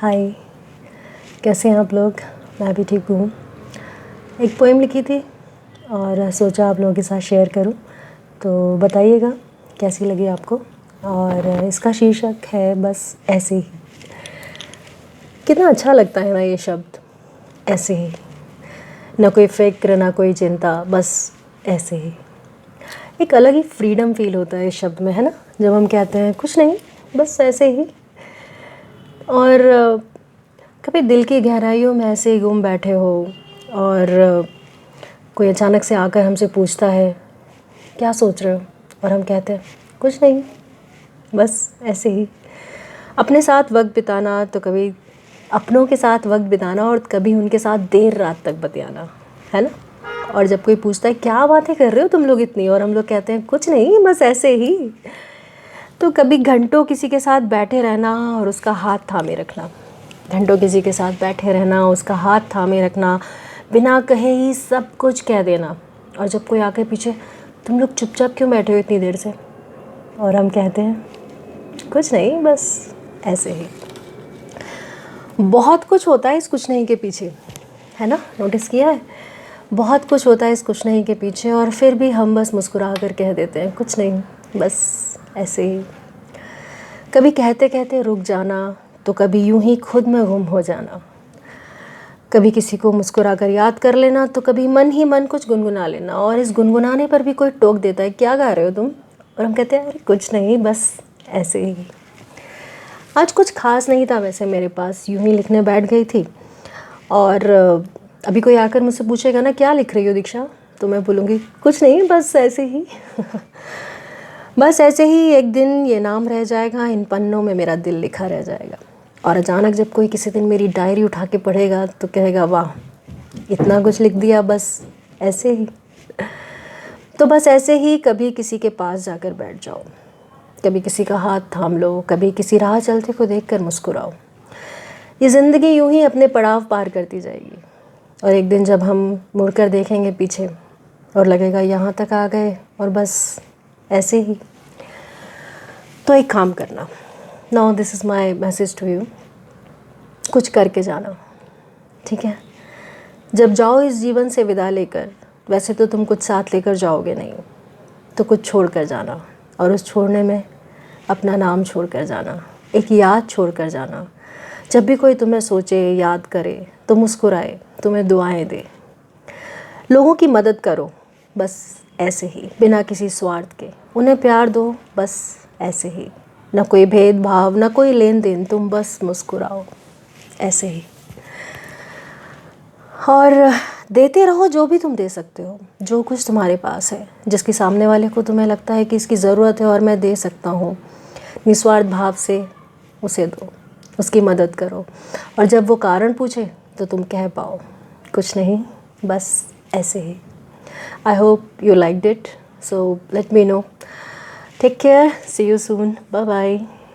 हाय, कैसे हैं आप लोग। मैं भी ठीक हूँ। एक पोएम लिखी थी और सोचा आप लोगों के साथ शेयर करूँ, तो बताइएगा कैसी लगी आपको। और इसका शीर्षक है बस ऐसे ही। कितना अच्छा लगता है ना ये शब्द, ऐसे ही। ना कोई फ़िक्र ना कोई चिंता, बस ऐसे ही। एक अलग ही फ्रीडम फील होता है इस शब्द में, है ना, जब हम कहते हैं कुछ नहीं, बस ऐसे ही। और कभी दिल की गहराइयों में ऐसे ही गुम बैठे हो और कोई अचानक से आकर हमसे पूछता है क्या सोच रहे हो, और हम कहते हैं कुछ नहीं, बस ऐसे ही। अपने साथ वक्त बिताना, तो कभी अपनों के साथ वक्त बिताना और कभी उनके साथ देर रात तक बतियाना, है ना। और जब कोई पूछता है क्या बातें कर रहे हो तुम लोग इतनी, और हम लोग कहते हैं कुछ नहीं, बस ऐसे ही। तो कभी घंटों किसी के साथ बैठे रहना और उसका हाथ थामे रखना, घंटों किसी के साथ बैठे रहना, उसका हाथ थामे रखना, बिना कहे ही सब कुछ कह देना। और जब कोई आके पीछे तुम लोग चुपचाप क्यों बैठे हो इतनी देर से, और हम कहते हैं कुछ नहीं, बस ऐसे ही। बहुत कुछ होता है इस कुछ नहीं के पीछे, है ना, नोटिस किया है। बहुत कुछ होता है इस कुछ नहीं के पीछे, और फिर भी हम बस मुस्कुरा कर कह देते हैं कुछ नहीं, बस ऐसे ही। कभी कहते कहते रुक जाना, तो कभी यूं ही खुद में गुम हो जाना। कभी किसी को मुस्कुरा कर याद कर लेना, तो कभी मन ही मन कुछ गुनगुना लेना। और इस गुनगुनाने पर भी कोई टोक देता है क्या गा रहे हो तुम, और हम कहते हैं अरे कुछ नहीं, बस ऐसे ही। आज कुछ खास नहीं था वैसे मेरे पास, यूं ही लिखने बैठ गई थी। और अभी कोई आकर मुझसे पूछेगा ना क्या लिख रही हो दीक्षा, तो मैं बोलूँगी कुछ नहीं, बस ऐसे ही। बस ऐसे ही एक दिन ये नाम रह जाएगा, इन पन्नों में मेरा दिल लिखा रह जाएगा। और अचानक जब कोई किसी दिन मेरी डायरी उठा के पढ़ेगा तो कहेगा वाह, इतना कुछ लिख दिया बस ऐसे ही। तो बस ऐसे ही कभी किसी के पास जाकर बैठ जाओ, कभी किसी का हाथ थाम लो, कभी किसी राह चलते को देखकर मुस्कुराओ। ये ज़िंदगी यूं ही अपने पड़ाव पार करती जाएगी, और एक दिन जब हम मुड़कर देखेंगे पीछे और लगेगा यहाँ तक आ गए और बस ऐसे ही। तो एक काम करना, now this is my message to you, कुछ करके जाना, ठीक है। जब जाओ इस जीवन से विदा लेकर, वैसे तो तुम कुछ साथ लेकर जाओगे नहीं, तो कुछ छोड़ कर जाना। और उस छोड़ने में अपना नाम छोड़ कर जाना, एक याद छोड़ कर जाना। जब भी कोई तुम्हें सोचे, याद करे, तो मुस्कुराए, तुम्हें दुआएं दे। लोगों की मदद करो बस ऐसे ही, बिना किसी स्वार्थ के। उन्हें प्यार दो बस ऐसे ही। ना कोई भेदभाव, ना कोई लेन देन, तुम बस मुस्कुराओ ऐसे ही। और देते रहो जो भी तुम दे सकते हो, जो कुछ तुम्हारे पास है, जिसके सामने वाले को तुम्हें लगता है कि इसकी ज़रूरत है और मैं दे सकता हूँ, निस्वार्थ भाव से उसे दो, उसकी मदद करो। और जब वो कारण पूछे तो तुम कह पाओ कुछ नहीं, बस ऐसे ही। I hope you liked it, so let me know. Take care, see you soon, bye bye.